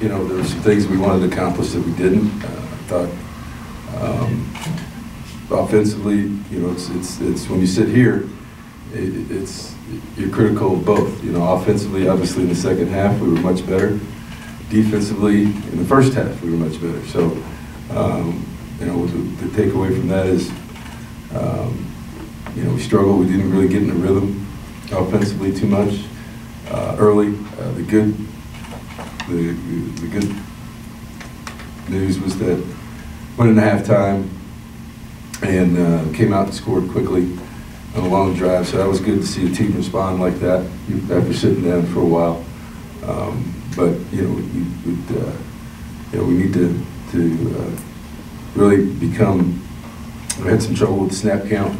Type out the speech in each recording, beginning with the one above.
You know, there were some things we wanted to accomplish that we didn't. I thought offensively, you know, it's when you sit here, you're critical of both. You know, offensively, obviously in the second half we were much better. Defensively, in the first half we were much better. So, you know, the takeaway from that is, you know, we struggled. We didn't really get in the rhythm offensively too much early. The good news was that went into halftime and came out and scored quickly on a long drive. So that was good to see a team respond like that after sitting down for a while. But you know, we need to really become. We had some trouble with the snap count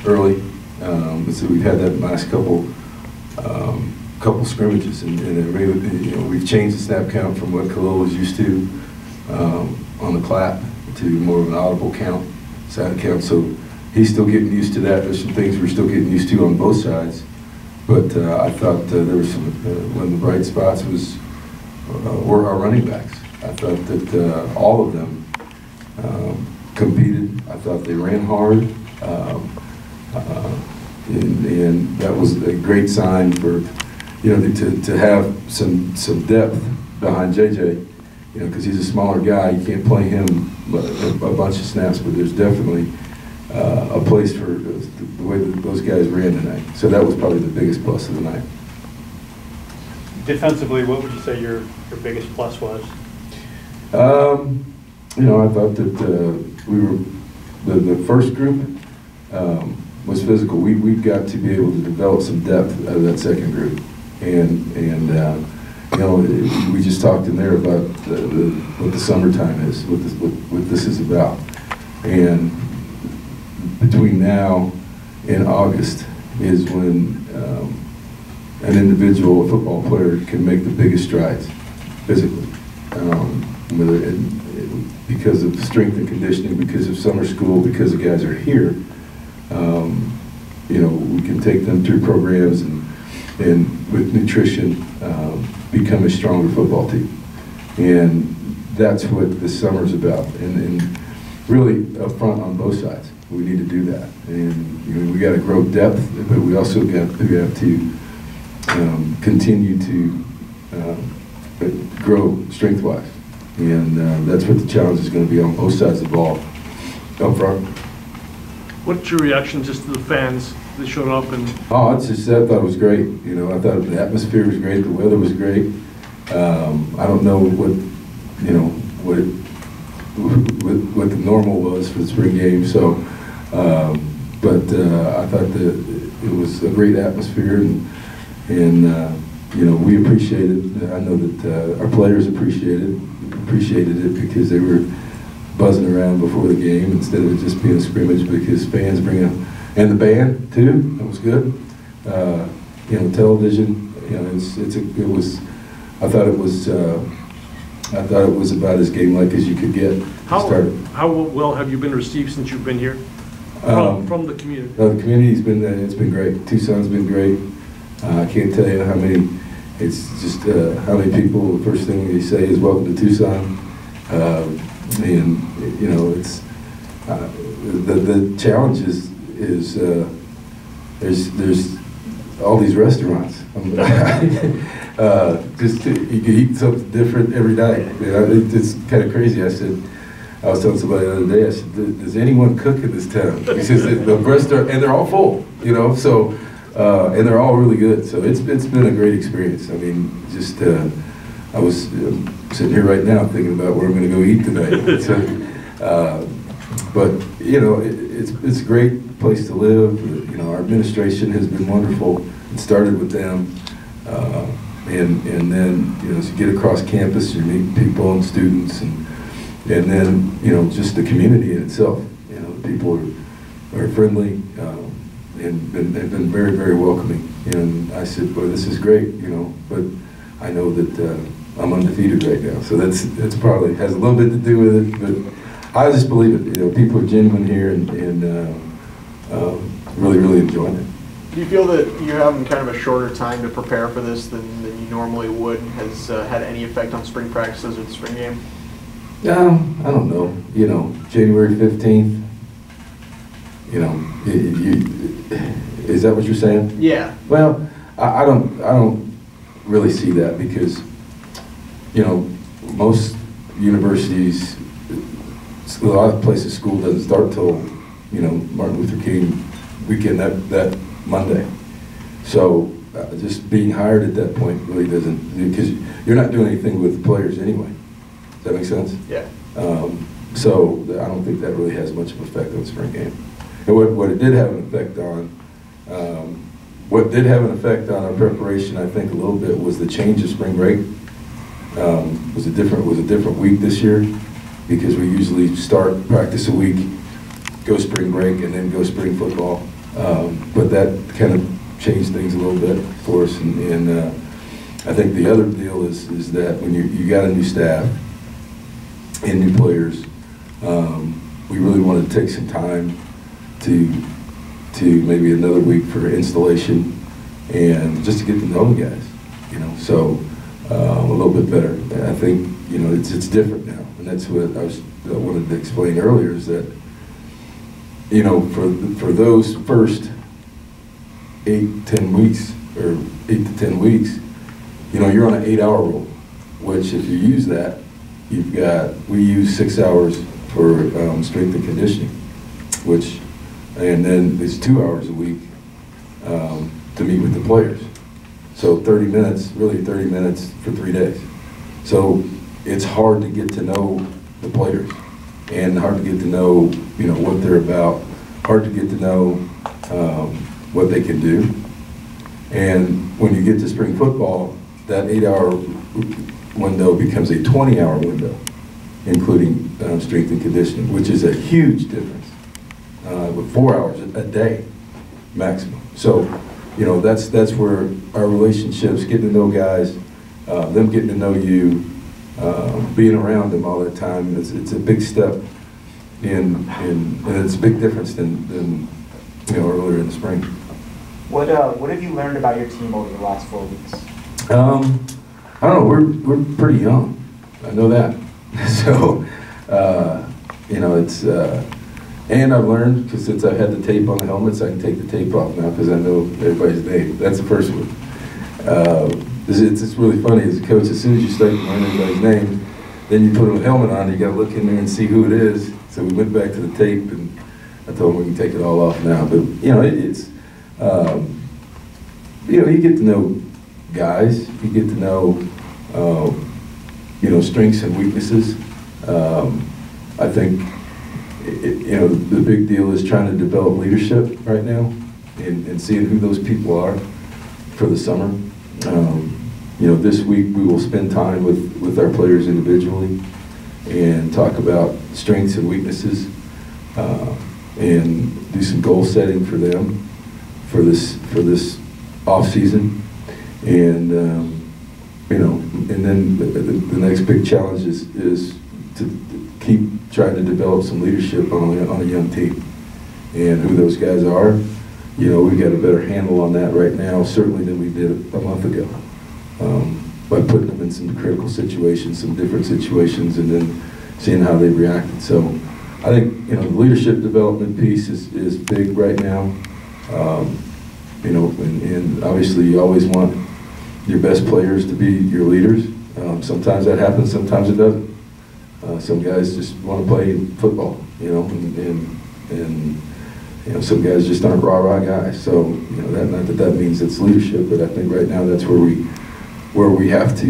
early, so we've had that in the last couple scrimmages, and really, you know, we've changed the snap count from what Khalil was used to on the clap to more of an audible count, side count. So he's still getting used to that. There's some things we're still getting used to on both sides, but I thought there was some one of the bright spots were our running backs. I thought that all of them competed. I thought they ran hard, and that was a great sign for, you know, to have some depth behind JJ. You know, because he's a smaller guy, you can't play him a bunch of snaps, but there's definitely a place for the way that those guys ran tonight. So that was probably the biggest plus of the night. Defensively, what would you say your biggest plus was? You know, I thought that we were, the first group was physical. We've got to be able to develop some depth out of that second group. And you know, we just talked in there about what the summertime is, what this is about. And between now and August is when an individual, a football player, can make the biggest strides physically. Because of strength and conditioning, because of summer school, because the guys are here, you know, we can take them through programs and with nutrition, become a stronger football team. And that's what this summer's about. And really up front on both sides, we need to do that. And you know, we got to grow depth, but we also have to continue to grow strength-wise. And that's what the challenge is going to be on both sides of the ball up front. What's your reaction just to the fans that showed up? And oh, I thought it was great. You know, I thought the atmosphere was great, the weather was great. I don't know what, you know, what the normal was for the spring game. So, but I thought that it was a great atmosphere, and you know, we appreciated it. I know that our players appreciated it because they were buzzing around before the game instead of it just being a scrimmage, because fans bring in, and the band too, that was good. You know, television, you know, I thought it was about as game-like as you could get. How well have you been received since you've been here from the community? The community's been, it's been great. Tucson's been great. I can't tell you how many. It's just how many people, the first thing they say is welcome to Tucson. And you know, it's the challenge is there's all these restaurants. Just you can eat something different every night. You know, it's kind of crazy. I was telling somebody the other day, I said, does anyone cook in this town? He says the restaurant, and they're all full, you know, so, and they're all really good. So it's been a great experience. I mean, just, I was sitting here right now thinking about where I'm going to go eat tonight. So, but, you know, it's a great place to live. You know, our administration has been wonderful. It started with them. And then, you know, as you get across campus, you meet people and students, and then, you know, just the community in itself. You know, the people are friendly, and they've been very, very welcoming. And I said, boy, this is great, you know, but I know that I'm undefeated right now. So that's probably has a little bit to do with it, but I just believe it. You know, people are genuine here, and really, really enjoying it. Do you feel that you having kind of a shorter time to prepare for this than you normally would has had any effect on spring practices or the spring game? I don't know. You know, January 15th, you know, is that what you're saying? Yeah. Well, I don't really see that because, you know, most universities, a lot of places, school doesn't start till, you know, Martin Luther King weekend, that Monday. So just being hired at that point really doesn't, because you're not doing anything with the players anyway. Does that make sense? Yeah. So I don't think that really has much of an effect on the spring game. And what it did have an effect on, what did have an effect on our preparation, I think a little bit, was the change of spring break. Was a different week this year because we usually start practice a week, go spring break, and then go spring football. But that kind of changed things a little bit for us. And I think the other deal is that when you got a new staff and new players, we really wanted to take some time to maybe another week for installation and just to get to know the guys, you know. So a little bit better. I think, you know, it's different now, and that's what I wanted to explain earlier is that, you know, for those first 8-10 weeks or 8 to 10 weeks, you know, you're on an 8-hour rule, which if you use that, we use 6 hours for strength and conditioning, and then it's 2 hours a week to meet with the players. So 30 minutes, really 30 minutes for 3 days. So it's hard to get to know the players and hard to get to know, you know, what they're about, hard to get to know what they can do. And when you get to spring football, that 8-hour window becomes a 20-hour window, including strength and conditioning, which is a huge difference, with 4 hours a day maximum. So, you know, that's where our relationships, getting to know guys, them getting to know you, being around them all the time, it's a big step and it's a big difference than you know, earlier in the spring. What have you learned about your team over the last 4 weeks? I don't know, we're pretty young. I know that. So, you know, it's, and I've learned, because since I've had the tape on the helmets, I can take the tape off now because I know everybody's name. That's the first one. It's really funny as a coach, as soon as you start learning everybody's name, then you put a helmet on, you got to look in there and see who it is. So we went back to the tape and I told them we can take it all off now. But, you know, it's, you know, you get to know guys, you get to know, you know, strengths and weaknesses. I think, you know, the big deal is trying to develop leadership right now and seeing who those people are for the summer. You know, this week we will spend time with our players individually and talk about strengths and weaknesses and do some goal setting for them for this off season. And you know, and then the next big challenge is to keep trying to develop some leadership on a young team. And who those guys are, you know, we've got a better handle on that right now, certainly than we did a month ago. By putting them in some critical situations, some different situations, and then seeing how they reacted. So I think, you know, the leadership development piece is big right now. You know, and obviously you always want your best players to be your leaders. Sometimes that happens, sometimes it doesn't. Some guys just want to play football, you know, and you know, some guys just aren't rah-rah guys. So, you know, not that means it's leadership, but I think right now that's where we have to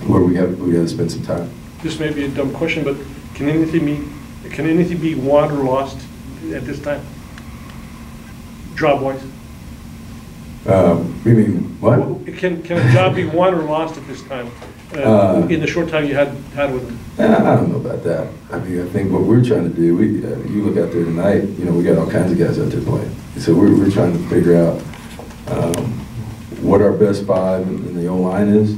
we got to spend some time. This may be a dumb question, but can anything be won or lost at this time? Job-wise? You mean what? Can a job be won or lost at this time? In the short time you had with them? I don't know about that. I mean, I think what we're trying to do, you look out there tonight, you know, we got all kinds of guys out there playing. So we're trying to figure out what our best five in the O-line is.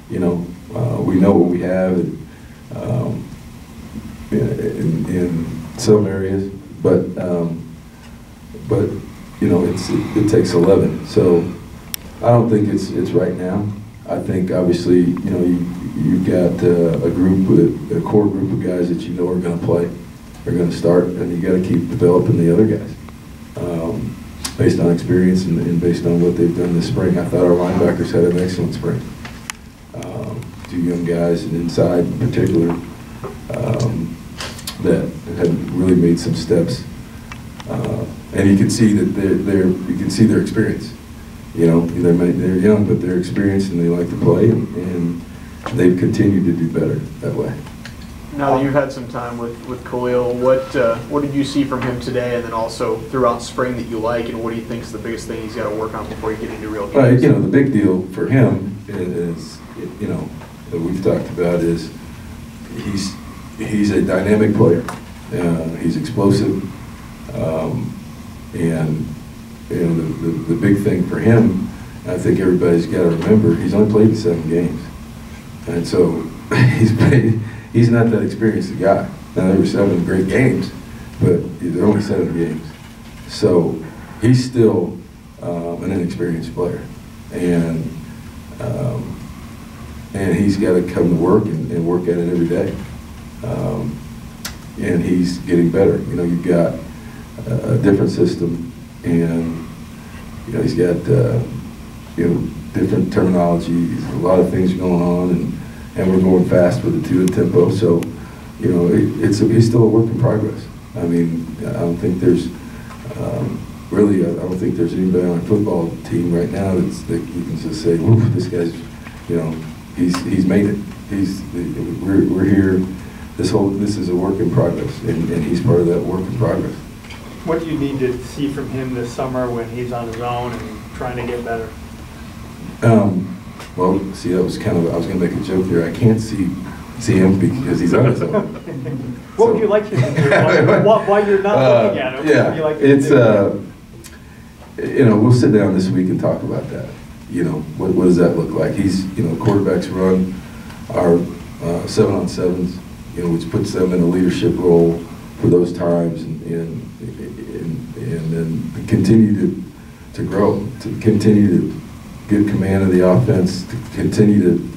You know, we know what we have in some areas, but you know, it takes 11. So I don't think it's right now. I think obviously, you know, you've got a core group of guys that you know are going to play, are going to start, and you got to keep developing the other guys based on experience and based on what they've done this spring. I thought our linebackers had an excellent spring. Two young guys, and inside in particular, that had really made some steps, and you can see that you can see their experience. You know, they're young, but they're experienced and they like to play, and they've continued to do better that way. Now that you've had some time with Khalil, what did you see from him today, and then also throughout spring that you like, and what do you think is the biggest thing he's got to work on before you get into real games? You know, the big deal for him is, you know, that we've talked about is he's a dynamic player. He's explosive, and you know, the big thing for him, I think everybody's got to remember, he's only played in 7 games, and so he's not that experienced a guy. Now, there were 7 great games, but they're only 7 games, so he's still an inexperienced player, and he's got to come to work and work at it every day. And he's getting better. You know, you've got a different system, and you know, he's got you know, different terminology, a lot of things going on, and we're going fast with the 2 tempo. So, you know, he's still a work in progress. I mean, I don't think there's really, I don't think there's anybody on a football team right now that you can just say, "Ooh, this guy's," you know, he's made it. We're here. This is a work in progress, and he's part of that work in progress. What do you need to see from him this summer when he's on his own and trying to get better? Well, see, that was kind of, I was going to make a joke there. I can't see him because he's on his own. What would you like him to do while you're not looking at him? Yeah, what would you like him to do? You know, we'll sit down this week and talk about that. You know, what does that look like? He's, you know, quarterbacks run our 7-on-7s, you know, which puts them in a leadership role for those times, and then continue to grow, to continue to get command of the offense, to continue to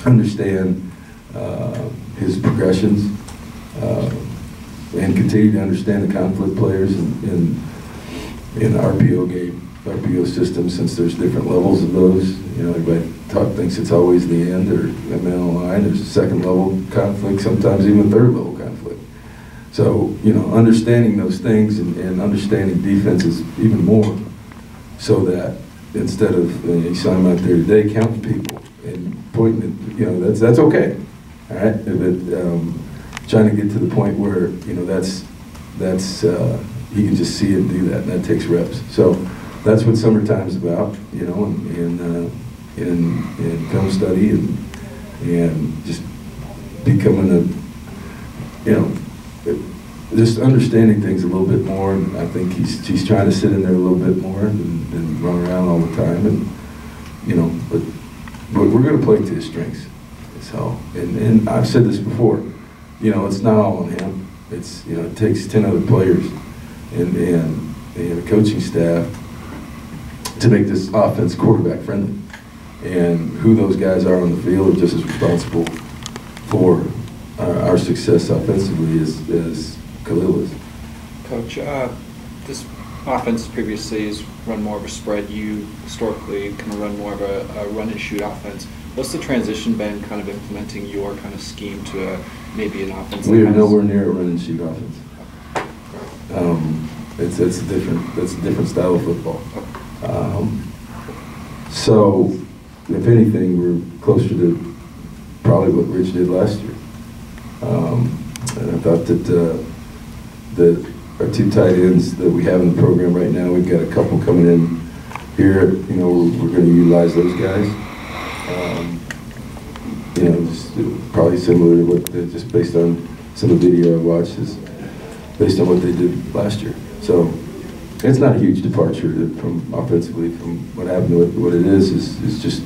understand his progressions, and continue to understand the conflict players in the RPO game, RPO system, since there's different levels of those. You know, everybody thinks it's always the end or middle line. There's a second level conflict, sometimes even third level conflict. So, you know, understanding those things and understanding defenses even more, so that instead of, you saw him out there today counting people and pointing at, you know, that's okay, all right? But trying to get to the point where, you know, that's he can just see him do that, and that takes reps. So that's what summertime's about, you know, in film study and just becoming a, you know, just understanding things a little bit more. And I think he's trying to sit in there a little bit more and run around all the time, and you know, but we're going to play to his strengths. So, and I've said this before, you know, it's not all on him. It's, you know, it takes 10 other players and a coaching staff to make this offense quarterback friendly. And who those guys are on the field are just as responsible for our success offensively as Khalil is. Coach, this offense previously has run more of a spread. You historically kind of run more of a run and shoot offense. What's the transition been kind of implementing your kind of scheme to maybe an offense? We are nowhere near a run and shoot offense. That's a different style of football. So, if anything, we're closer to probably what Rich did last year. And I thought that our 2 tight ends that we have in the program right now, we've got a couple coming in here. You know, we're going to utilize those guys. You know, just probably similar to what, just based on some of the video I watched, is based on what they did last year. So it's not a huge departure from offensively from what happened. What it is just,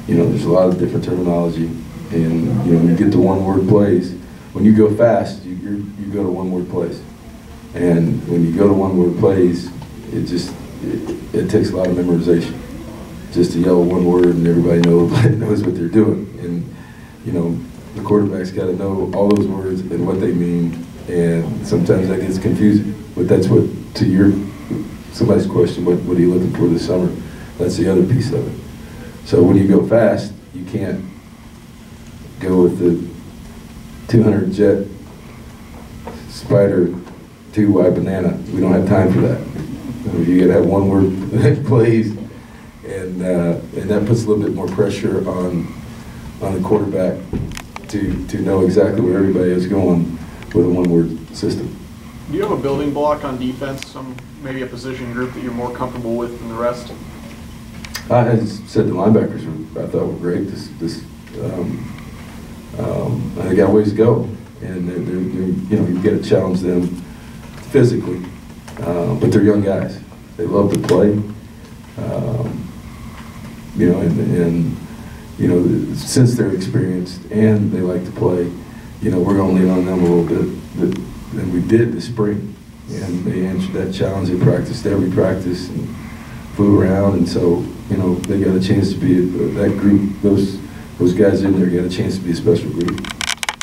you know, there's a lot of different terminology, and you know, you get to one-word plays. When you go fast, you go to one-word plays, and when you go to one-word plays, it takes a lot of memorization. Just to yell one word and everybody knows what they're doing. And, you know, the quarterback's got to know all those words and what they mean, and sometimes that gets confusing. But that's what, somebody's question, what are you looking for this summer? That's the other piece of it. So when you go fast, you can't go with the 200 jet spider 2 wide banana. We don't have time for that. You got to have one word plays, and that puts a little bit more pressure on the quarterback to know exactly where everybody is going with a one-word system. Do you have a building block on defense, maybe a position group that you're more comfortable with than the rest? I said the linebackers I thought were great. They got a ways to go, and you know, you've got to challenge them physically, but they're young guys. They love to play, you know, and you know, since they're experienced and they like to play, you know, we're going to lean on them a little bit, and we did this spring, and they answered that challenge. They practiced every practice and flew around, and so, you know, they got a chance to be that group. Those guys in there got a chance to be a special group.